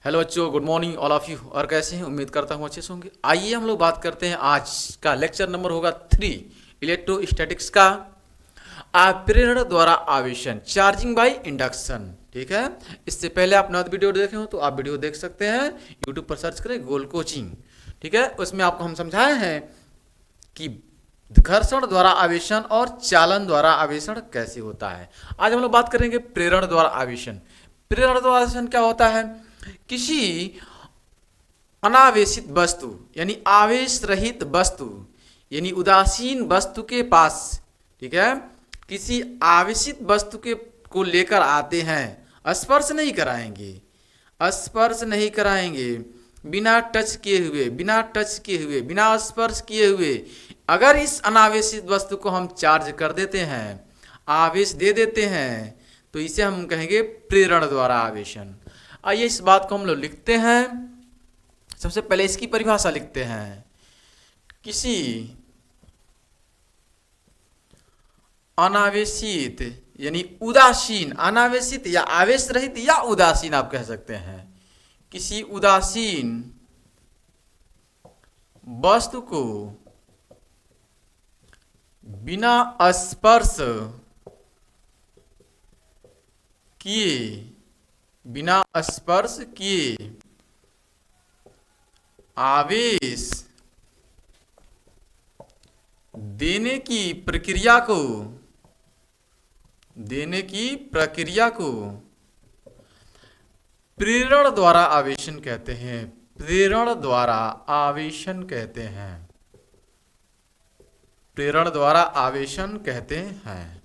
Hello बच्चों, good morning all of you. और कैसे हैं? उम्मीद करता हूँ अच्छे से होंगे। आइए हम लोग बात करते हैं। आज का लेक्चर नंबर होगा 3 इलेक्ट्रोस्टैटिक्स का प्रेरण द्वारा आवेशन, चार्जिंग बाय इंडक्शन। ठीक है, इससे पहले आप नया वीडियो देखे हो तो आप वीडियो देख सकते हैं, यूट्यूब पर सर्च करें गोल कोचिंग। ठीक है, उसमें आपको हम समझाए हैं कि घर्षण द्वारा आवेशन और चालन द्वारा आवेशन कैसे होता है। आज हम लोग बात करेंगे प्रेरण द्वारा आवेशन। प्रेरण द्वारा आवेशन क्या होता है? किसी अनावेशित वस्तु यानी आवेश रहित वस्तु यानी उदासीन वस्तु के पास, ठीक है, किसी आवेशित वस्तु के को लेकर आते हैं। स्पर्श नहीं कराएंगे, स्पर्श नहीं कराएंगे, बिना टच किए हुए, बिना स्पर्श किए हुए अगर इस अनावेशित वस्तु को हम चार्ज कर देते हैं, आवेश दे देते हैं, तो इसे हम कहेंगे प्रेरण द्वारा आवेशन। आइए इस बात को हम लोग लिखते हैं। सबसे पहले इसकी परिभाषा लिखते हैं। किसी अनावेशित यानी उदासीन, अनावेशित या आवेश रहित या उदासीन आप कह सकते हैं, किसी उदासीन वस्तु को बिना स्पर्श किए, बिना स्पर्श किए आवेश देने की प्रक्रिया को प्रेरण द्वारा आवेशन कहते हैं। प्रेरण द्वारा आवेशन कहते हैं। प्रेरण द्वारा आवेशन कहते हैं।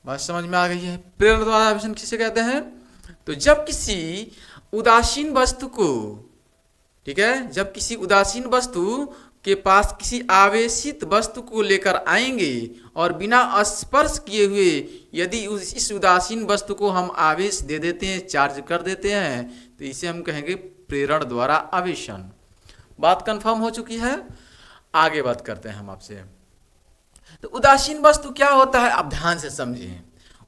बात समझ में आ गई है? प्रेरण द्वारा आवेशन किसे कहते हैं? तो जब किसी उदासीन वस्तु को, ठीक है, जब किसी उदासीन वस्तु के पास किसी आवेशित वस्तु को लेकर आएंगे और बिना स्पर्श किए हुए यदि इस उदासीन वस्तु को हम आवेश दे देते हैं, चार्ज कर देते हैं, तो इसे हम कहेंगे प्रेरण द्वारा आवेशन। बात कंफर्म हो चुकी है? आगे बात करते हैं हम आपसे। तो उदासीन वस्तु क्या होता है आप ध्यान से समझें।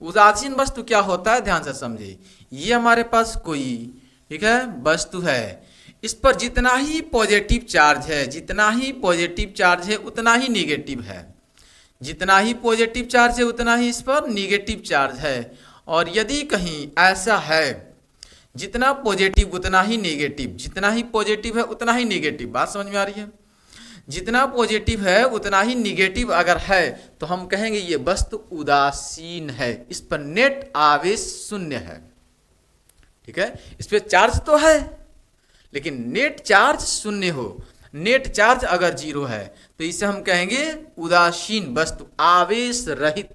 उदासीन वस्तु क्या होता है ध्यान से समझें। ये हमारे पास कोई, ठीक है, वस्तु है, इस पर जितना ही पॉजिटिव चार्ज है, जितना ही पॉजिटिव चार्ज है उतना ही निगेटिव है, जितना ही पॉजिटिव चार्ज है उतना ही इस पर निगेटिव चार्ज है। और यदि कहीं ऐसा है जितना पॉजिटिव उतना ही निगेटिव, जितना ही पॉजिटिव है उतना ही निगेटिव, बात समझ में आ रही है? जितना पॉजिटिव है उतना ही निगेटिव अगर है तो हम कहेंगे ये वस्तु उदासीन है, इस पर नेट आवेश शून्य है। ठीक है, इस पर चार्ज तो है लेकिन नेट चार्ज शून्य हो, नेट चार्ज अगर 0 है तो इसे हम कहेंगे उदासीन वस्तु, आवेश रहित,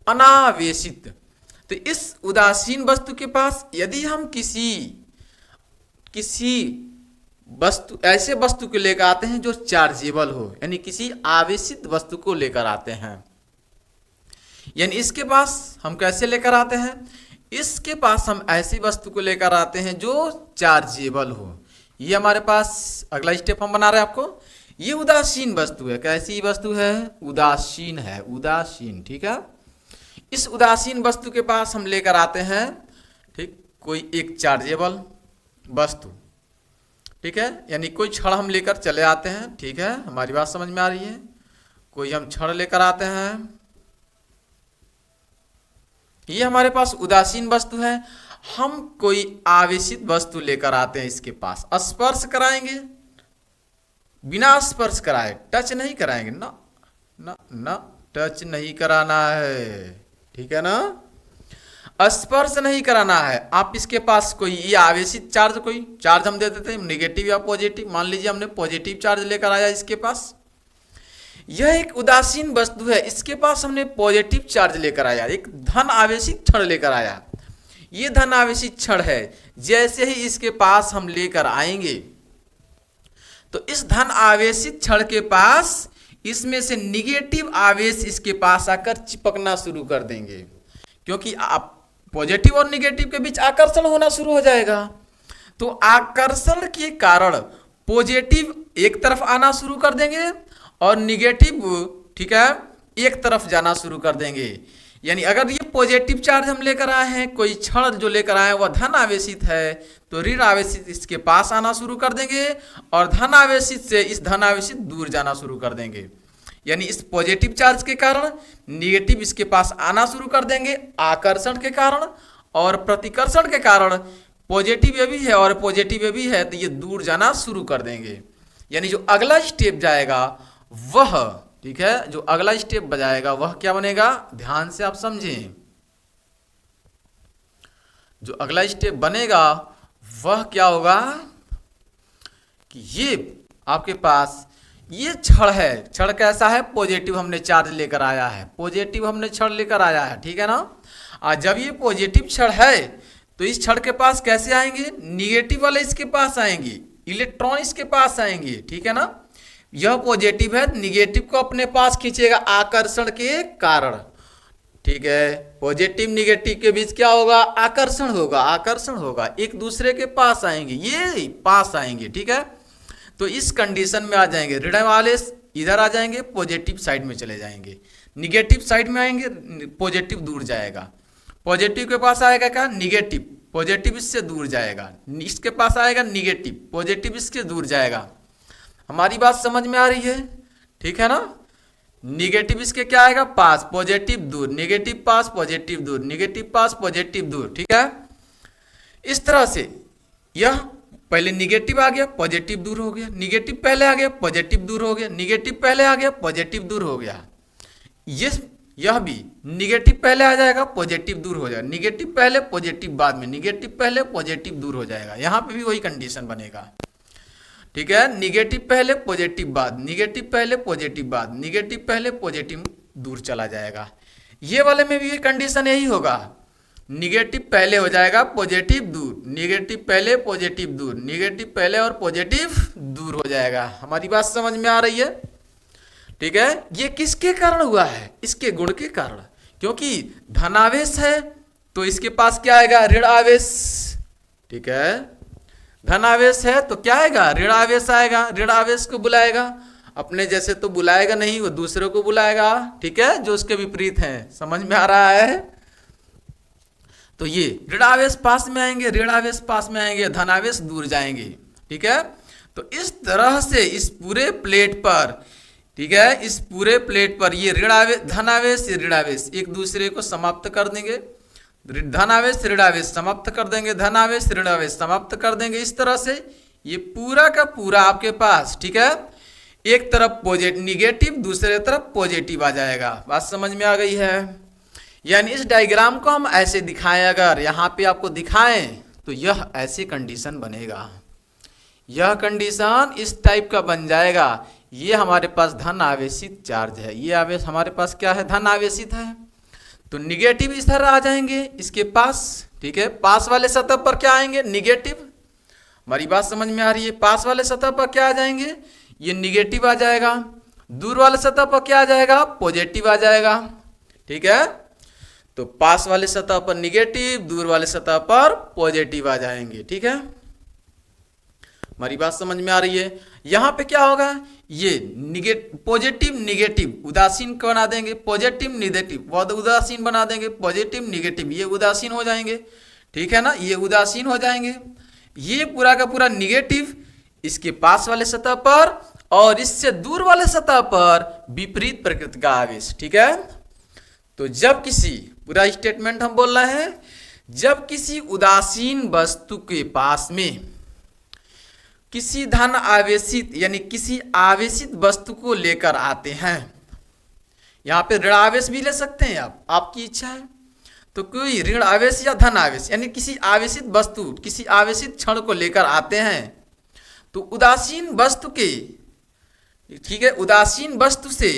अनावेशित। तो इस उदासीन वस्तु के पास यदि हम किसी वस्तु, ऐसे वस्तु को लेकर आते हैं जो चार्जेबल हो, यानी किसी आवेशित वस्तु को लेकर आते हैं, यानी इसके पास हम कैसे लेकर आते हैं? इसके पास हम ऐसी वस्तु को लेकर आते हैं जो चार्जेबल हो। ये हमारे पास अगला स्टेप हम बना रहे हैं आपको। ये उदासीन वस्तु है। कैसी वस्तु है? उदासीन है, उदासीन। ठीक है, इस उदासीन वस्तु के पास हम लेकर आते हैं, ठीक, कोई एक चार्जेबल वस्तु, ठीक है, यानी कोई छड़ हम लेकर चले आते हैं। ठीक है, हमारी बात समझ में आ रही है? कोई हम छड़ लेकर आते हैं, ये हमारे पास उदासीन वस्तु है। हम कोई आवेशित वस्तु लेकर आते हैं, इसके पास स्पर्श कराएंगे, बिना स्पर्श कराए, टच नहीं कराएंगे, ना ना ना, टच नहीं कराना है, ठीक है ना, स्पर्श नहीं कराना है। आप इसके पास कोई ये आवेशित चार्ज, कोई चार्ज हम दे देते हैं, निगेटिव या पॉजिटिव। मान लीजिए हमने पॉजिटिव चार्ज लेकर आया इसके पास, यह एक उदासीन वस्तु है, इसके पास हमने पॉजिटिव चार्ज लेकर आया, एक धन आवेशित क्षण लेकर आया। ये धन आवेशित क्षण है, जैसे ही इसके पास हम लेकर आएंगे तो इस धन आवेशित क्षण के पास इसमें से निगेटिव आवेश इसके पास आकर चिपकना शुरू कर देंगे, क्योंकि आप पॉजिटिव और निगेटिव के बीच आकर्षण होना शुरू हो जाएगा। तो आकर्षण के कारण पॉजिटिव एक तरफ आना शुरू कर देंगे और निगेटिव, ठीक है, एक तरफ जाना शुरू कर देंगे। यानी अगर ये पॉजिटिव चार्ज हम लेकर आए हैं, कोई क्षण जो लेकर आए हैं वह धन आवेशित है, तो ऋण आवेशित इसके पास आना शुरू कर देंगे और धन आवेशित से इस धन आवेशित दूर जाना शुरू कर देंगे। यानी इस पॉजिटिव चार्ज के कारण निगेटिव इसके पास आना शुरू कर देंगे आकर्षण के कारण, और प्रतिकर्षण के कारण पॉजिटिव ये भी है और पॉजिटिव ये भी है, तो ये दूर जाना शुरू कर देंगे। यानी जो अगला स्टेप जाएगा वह, ठीक है, जो अगला स्टेप बजाएगा वह क्या बनेगा, ध्यान से आप समझें। जो अगला स्टेप बनेगा वह क्या होगा कि ये आपके पास ये क्षण है, क्षण कैसा है, पॉजिटिव हमने चार्ज लेकर आया है, पॉजिटिव हमने क्षण लेकर आया है, ठीक है ना। और जब ये पॉजिटिव क्षण है तो इस क्षण के पास कैसे आएंगे, निगेटिव वाले इसके पास आएंगे, इलेक्ट्रॉन इसके पास आएंगे, ठीक है ना। यह पॉजिटिव है, निगेटिव को अपने पास खींचेगा आकर्षण के कारण, ठीक है। पॉजिटिव निगेटिव के बीच क्या होगा, आकर्षण होगा, आकर्षण होगा, एक दूसरे के पास आएंगे, ये पास आएंगे, ठीक है। तो इस कंडीशन में आ जाएंगे, ऋण वाले इधर आ जाएंगे, पॉजिटिव साइड में चले जाएंगे, निगेटिव साइड में आएंगे, पॉजिटिव दूर जाएगा, पॉजिटिव के पास आएगा क्या, निगेटिव, पॉजिटिव इससे दूर जाएगा, इसके पास आएगा निगेटिव, पॉजिटिव इसके दूर जाएगा। हमारी बात समझ में आ रही है, ठीक है ना। निगेटिव इसके क्या आएगा, पास, पॉजिटिव दूर, निगेटिव पास, पॉजिटिव दूर, निगेटिव पास, पॉजिटिव दूर, ठीक है। इस तरह से यह पहले निगेटिव आ गया, पॉजिटिव दूर हो गया, निगेटिव पहले आ गया, पॉजिटिव दूर हो गया, निगेटिव पहले आ गया, पॉजिटिव दूर हो गया। यह भी निगेटिव पहले आ जाएगा, पॉजिटिव दूर हो जाएगा, निगेटिव पहले पॉजिटिव बाद में, निगेटिव पहले पॉजिटिव दूर हो जाएगा। यहाँ पे भी वही कंडीशन बनेगा, ठीक है। निगेटिव पहले पॉजिटिव बाद, निगेटिव पहले पॉजिटिव बाद, निगेटिव पहले पॉजिटिव दूर चला जाएगा। ये वाले में भी ये कंडीशन यही होगा, निगेटिव पहले हो जाएगा, पॉजिटिव दूर, निगेटिव पहले पॉजिटिव दूर, निगेटिव पहले और पॉजिटिव दूर हो जाएगा। हमारी बात समझ में आ रही है, ठीक है। ये किसके कारण हुआ है, इसके गुण के कारण, क्योंकि धनावेश है तो इसके पास क्या आएगा, ऋण आवेश, ठीक है। धनावेश है तो क्या आएगा, ऋण आवेश आएगा, ऋण आवेश को बुलाएगा, अपने जैसे तो बुलाएगा नहीं, वो दूसरे को बुलाएगा, ठीक है, जो उसके विपरीत है। समझ में आ रहा है। तो ये ऋण आवेश पास में आएंगे, ऋण आवेश पास में आएंगे, धनावेश दूर जाएंगे, ठीक है। तो इस तरह से इस पूरे प्लेट पर, ठीक है, इस पूरे प्लेट पर ये ऋण आवेश, धनावेश, ऋण आवेश एक दूसरे को समाप्त कर देंगे, धनावेश ऋण आवेश समाप्त कर देंगे, धनावेश ऋण आवेश समाप्त कर देंगे। इस तरह से ये पूरा का पूरा आपके पास, ठीक है, एक तरफ पॉजिटिव निगेटिव, दूसरे तरफ पॉजिटिव आ जाएगा। बात समझ में आ गई है। यानी इस डायग्राम को हम ऐसे दिखाएं, अगर यहाँ पे आपको दिखाएं तो यह ऐसे कंडीशन बनेगा, यह कंडीशन इस टाइप का बन जाएगा। ये हमारे पास धन आवेशित चार्ज है, ये आवेश हमारे पास क्या है, धन आवेशित है, तो निगेटिव इस तरह आ जाएंगे इसके पास, ठीक है। पास वाले सतह पर क्या आएंगे, निगेटिव। हमारी बात समझ में आ रही है। पास वाले सतह पर क्या आ जाएंगे, ये निगेटिव आ जाएगा। दूर वाले सतह पर क्या आ जाएगा, पॉजिटिव आ जाएगा, ठीक है। तो पास वाले सतह पर निगेटिव, दूर वाले सतह पर पॉजिटिव आ जाएंगे, ठीक है। हमारी बात समझ में आ रही है। यहाँ पे क्या होगा, ये पॉजिटिव निगेटिव उदासीन बना देंगे, पॉजिटिव निगेटिव वो उदासीन बना देंगे, पॉजिटिव निगेटिव ये उदासीन हो जाएंगे, ठीक है ना, ये उदासीन हो जाएंगे। ये पूरा का पूरा निगेटिव इसके पास वाले सतह पर और इससे दूर वाले सतह पर विपरीत प्रकृति का आवेश, ठीक है। तो जब किसी, पूरा स्टेटमेंट हम बोल रहे हैं, जब किसी उदासीन वस्तु के पास में किसी धन आवेशित यानी किसी आवेशित वस्तु को लेकर आते हैं, यहाँ पे ऋण आवेश भी ले सकते हैं आप, आपकी इच्छा है तो कोई ऋण आवेश या धन आवेश यानी किसी आवेशित वस्तु, किसी आवेशित क्षण को लेकर आते हैं, तो उदासीन वस्तु के, ठीक है, उदासीन वस्तु से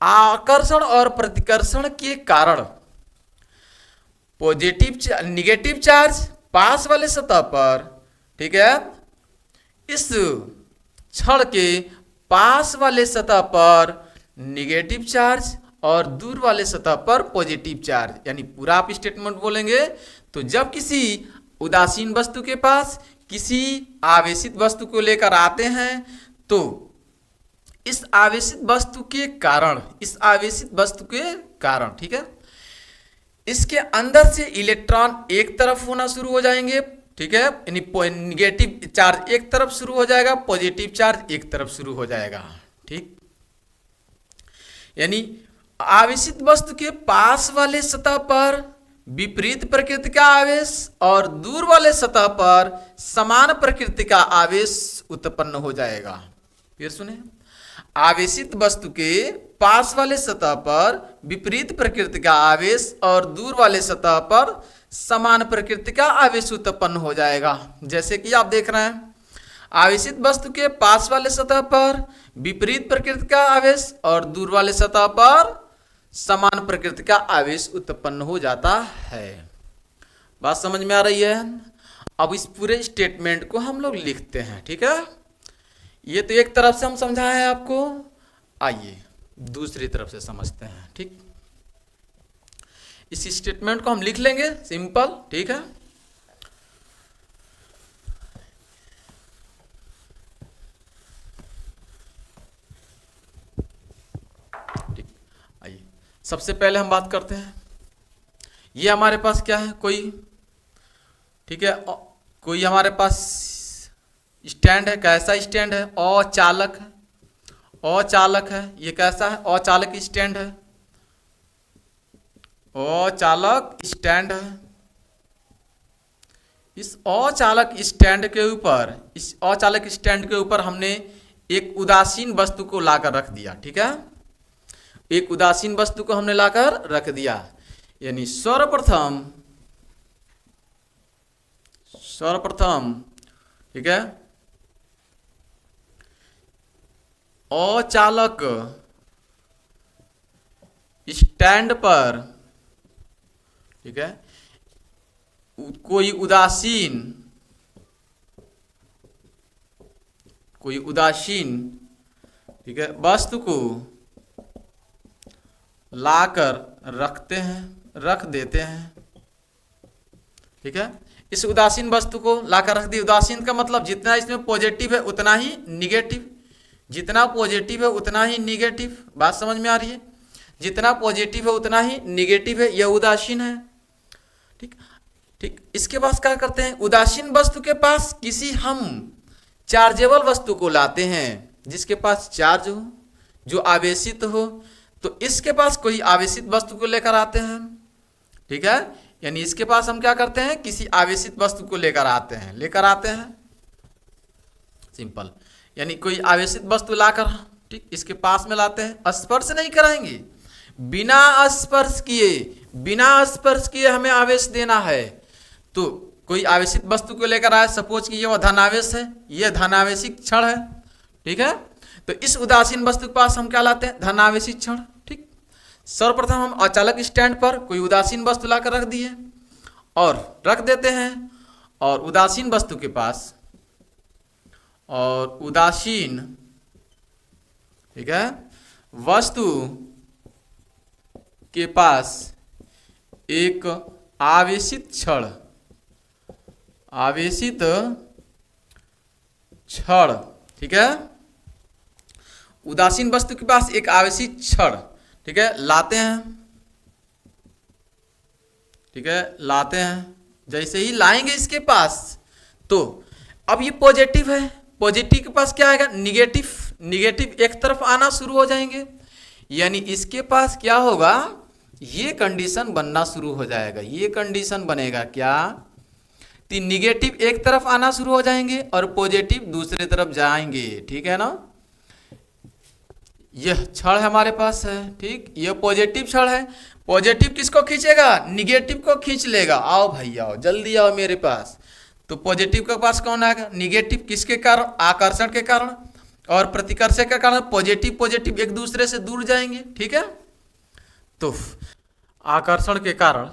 आकर्षण और प्रतिकर्षण के कारण पॉजिटिव निगेटिव चार्ज पास वाले सतह पर, ठीक है, इस क्षण के पास वाले सतह पर निगेटिव चार्ज और दूर वाले सतह पर पॉजिटिव चार्ज, यानी पूरा आप स्टेटमेंट बोलेंगे तो जब किसी उदासीन वस्तु के पास किसी आवेशित वस्तु को लेकर आते हैं तो इस आवेशित वस्तु के कारण, इस आवेशित वस्तु के कारण, ठीक है, इसके अंदर से इलेक्ट्रॉन एक तरफ होना शुरू हो जाएंगे, ठीक है, यानी निगेटिव चार्ज एक तरफ शुरू हो जाएगा, पॉजिटिव चार्ज एक तरफ शुरू हो जाएगा, ठीक। यानी आवेशित वस्तु के पास वाले सतह पर विपरीत प्रकृति का आवेश और दूर वाले सतह पर समान प्रकृति का आवेश उत्पन्न हो जाएगा। फिर सुने, आवेशित वस्तु के पास वाले सतह पर विपरीत प्रकृति का आवेश और दूर वाले सतह पर समान प्रकृति का आवेश उत्पन्न हो जाएगा। जैसे कि आप देख रहे हैं, आवेशित वस्तु के पास वाले सतह पर विपरीत प्रकृति का आवेश और दूर वाले सतह पर समान प्रकृति का आवेश उत्पन्न हो जाता है। बात समझ में आ रही है? अब इस पूरे स्टेटमेंट को हम लोग लिखते हैं, ठीक है। ये तो एक तरफ से हम समझाए हैं आपको, आइए दूसरी तरफ से समझते हैं, ठीक। इस स्टेटमेंट को हम लिख लेंगे सिंपल, ठीक है। ठीक, आइए सबसे पहले हम बात करते हैं, ये हमारे पास क्या है, कोई, ठीक है, कोई हमारे पास स्टैंड है। कैसा स्टैंड है? अचालक है, अचालक है। ये कैसा है? अचालक स्टैंड है, अचालक स्टैंड है। इस अचालक स्टैंड के ऊपर, इस अचालक स्टैंड के ऊपर हमने एक उदासीन वस्तु को लाकर रख दिया, ठीक है। एक उदासीन वस्तु को हमने लाकर रख दिया, यानी सर्वप्रथम, ठीक है, अचालक स्टैंड पर, ठीक है, कोई उदासीन, ठीक है, वस्तु को लाकर रखते हैं, रख देते हैं, ठीक है। इस उदासीन वस्तु को लाकर रख दिया। उदासीन का मतलब जितना इसमें पॉजिटिव है उतना ही निगेटिव, जितना पॉजिटिव है उतना ही निगेटिव। बात समझ में आ रही है? जितना पॉजिटिव है उतना ही निगेटिव है, यह उदासीन है, ठीक ठीक। इसके पास क्या करते हैं, उदासीन वस्तु के पास किसी हम चार्जेबल वस्तु को लाते हैं जिसके पास चार्ज हो, जो आवेशित हो। तो इसके पास कोई आवेशित वस्तु को लेकर आते हैं, ठीक है, यानी इसके पास हम क्या करते हैं, किसी आवेशित वस्तु को लेकर आते हैं, सिंपल। यानी कोई आवेशित वस्तु लाकर, ठीक, इसके पास में लाते हैं। स्पर्श नहीं कराएंगे, बिना स्पर्श किए हमें आवेश देना है। तो कोई आवेशित वस्तु को लेकर आए, सपोज कि ये धनावेश है, ये धनावेशिक क्षण है, ठीक है। तो इस उदासीन वस्तु के पास हम क्या लाते हैं, धनावेशिक क्षण, ठीक। सर्वप्रथम हम अचालक स्टैंड पर कोई उदासीन वस्तु लाकर रख दिए और रख देते हैं, और उदासीन वस्तु के पास, और उदासीन, ठीक है, वस्तु के पास एक आवेशित क्षण, ठीक है, उदासीन वस्तु के पास एक आवेशित क्षण, ठीक है, लाते हैं, ठीक है, लाते हैं। जैसे ही लाएंगे इसके पास, तो अब ये पॉजिटिव है, पॉजिटिव के पास क्या आएगा, निगेटिव एक तरफ आना शुरू हो जाएंगे। यानी इसके पास क्या होगा, ये कंडीशन बनना शुरू हो जाएगा। ये कंडीशन बनेगा क्या, तो निगेटिव एक तरफ आना शुरू हो जाएंगे और पॉजिटिव दूसरे तरफ जाएंगे, ठीक है ना। यह क्षण हमारे पास है, ठीक, यह पॉजिटिव क्षण है। पॉजिटिव किसको खींचेगा, निगेटिव को खींच लेगा। आओ भाई आओ, जल्दी आओ मेरे पास। तो पॉजिटिव के पास कौन आएगा, निगेटिव। किसके कारण, आकर्षण के कारण और प्रतिकर्षण के कारण पॉजिटिव एक दूसरे से दूर जाएंगे, ठीक है। तो आकर्षण के कारण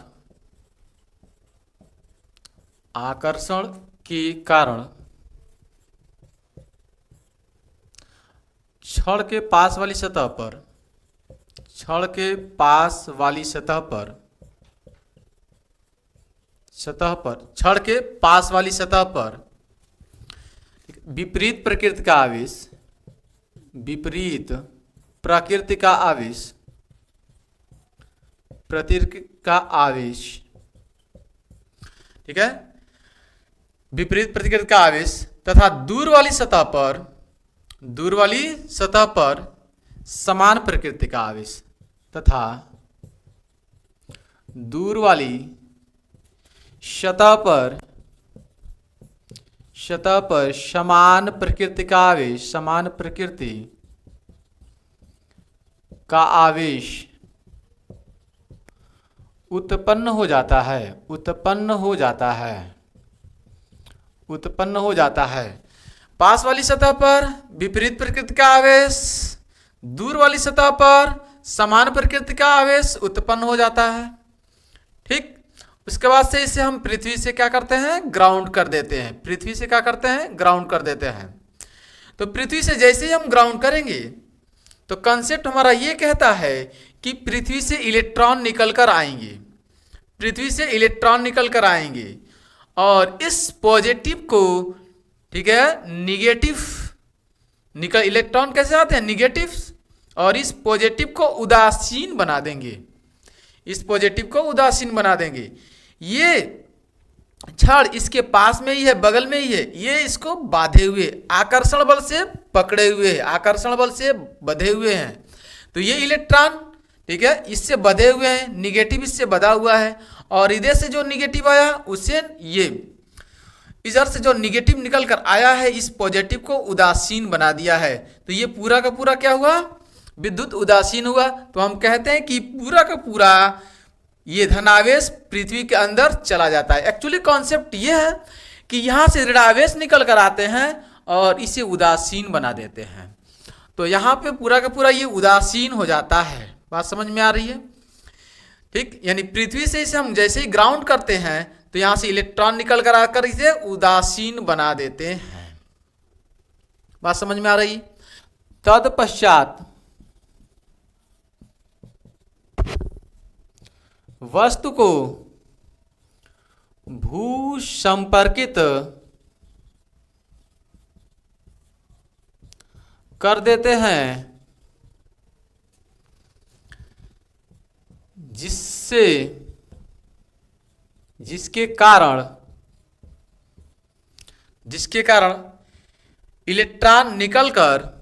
छड़ के पास वाली सतह पर विपरीत प्रकृति का का आवेश, ठीक है, विपरीत प्रतिकृति का आवेश तथा दूर वाली सतह पर समान प्रकृति का आवेश तथा दूर वाली सतह पर समान प्रकृति का आवेश, समान प्रकृति का आवेश उत्पन्न हो जाता है। पास वाली सतह पर विपरीत प्रकृति का आवेश, दूर वाली सतह पर समान प्रकृति का आवेश उत्पन्न हो जाता है। ठीक, उसके बाद से इसे हम पृथ्वी से क्या करते हैं, ग्राउंड कर देते हैं। पृथ्वी से क्या करते हैं, ग्राउंड कर देते हैं। तो पृथ्वी से जैसे ही हम ग्राउंड करेंगे तो कंसेप्ट हमारा ये कहता है कि पृथ्वी से इलेक्ट्रॉन निकल कर आएंगे, और इस पॉजिटिव को, ठीक है, इलेक्ट्रॉन कैसे आते हैं, निगेटिव, और इस पॉजिटिव को उदासीन बना देंगे। ये क्षण इसके पास में ही है, बगल में ही है, ये इसको बांधे हुए, आकर्षण बल से पकड़े हुए हैं, आकर्षण बल से बंधे हुए हैं। तो ये इलेक्ट्रॉन, ठीक है, इससे बंधे हुए हैं, निगेटिव इससे बंधा हुआ है, और इधर से जो निगेटिव आया उसे ये इधर से जो निगेटिव निकल कर आया है इस पॉजिटिव को उदासीन बना दिया है। तो ये पूरा का पूरा क्या हुआ, विद्युत उदासीन हुआ। तो हम कहते हैं कि पूरा का पूरा ये धनावेश पृथ्वी के अंदर चला जाता है। एक्चुअली कॉन्सेप्ट ये है कि यहाँ से ऋणावेश निकल कर आते हैं और इसे उदासीन बना देते हैं। तो यहाँ पे पूरा का पूरा ये उदासीन हो जाता है। बात समझ में आ रही है? ठीक, यानी पृथ्वी से इसे हम जैसे ही ग्राउंड करते हैं तो यहाँ से इलेक्ट्रॉन निकल कर आकर इसे उदासीन बना देते हैं। बात समझ में आ रही? तत्पश्चात वस्तु को भू संपर्कित कर देते हैं, जिसके कारण इलेक्ट्रॉन निकलकर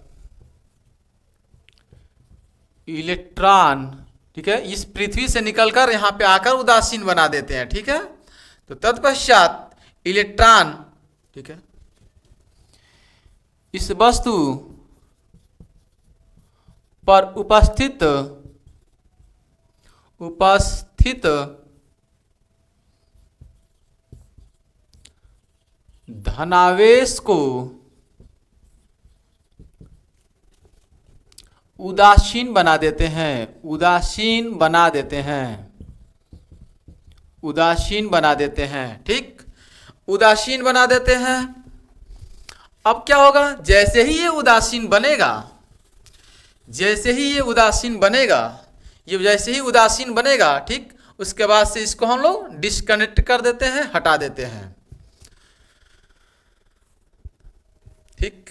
ठीक है, इस पृथ्वी से निकलकर यहाँ पे आकर उदासीन बना देते हैं। ठीक है, तो तत्पश्चात इलेक्ट्रॉन, ठीक है, इस वस्तु पर उपस्थित धनावेश को उदासीन बना देते हैं, उदासीन बना देते हैं। ठीक, उदासीन बना देते हैं। अब क्या होगा, जैसे ही ये उदासीन बनेगा, ठीक, उसके बाद से इसको हम लोग डिस्कनेक्ट कर देते हैं, हटा देते हैं। ठीक,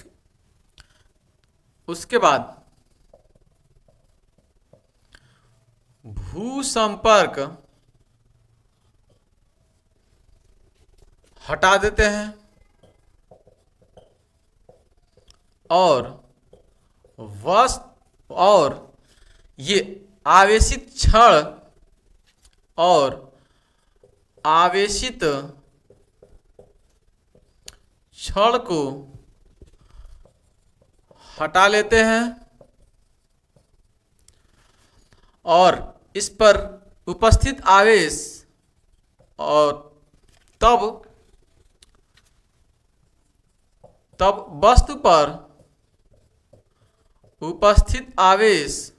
उसके बाद भू संपर्क हटा देते हैं और ये आवेशित क्षण को हटा लेते हैं और इस पर उपस्थित आवेश और तब वस्तु पर उपस्थित आवेश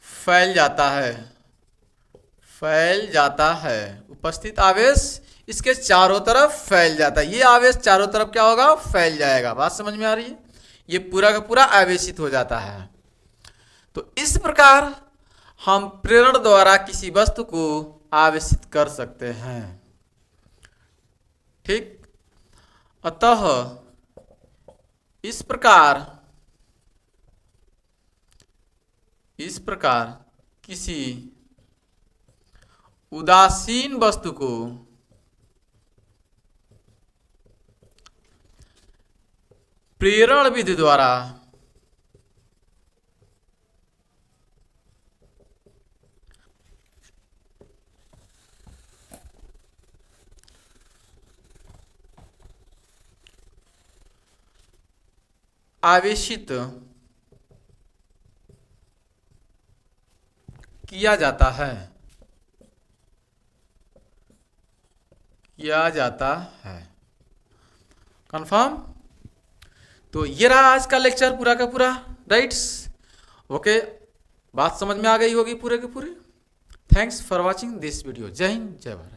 फैल जाता है। उपस्थित आवेश इसके चारों तरफ फैल जाता है। ये आवेश चारों तरफ क्या होगा, फैल जाएगा। बात समझ में आ रही है? ये पूरा का पूरा आवेशित हो जाता है। तो इस प्रकार हम प्रेरण द्वारा किसी वस्तु को आवेशित कर सकते हैं। ठीक, अतः इस प्रकार किसी उदासीन वस्तु को प्रेरण विधि द्वारा आवेशित किया जाता है कंफर्म। तो ये रहा आज का लेक्चर पूरा का पूरा, राइट्स। ओके, बात समझ में आ गई होगी पूरे के पूरे। Thanks for watching this video. जय हिंद, जय भारत।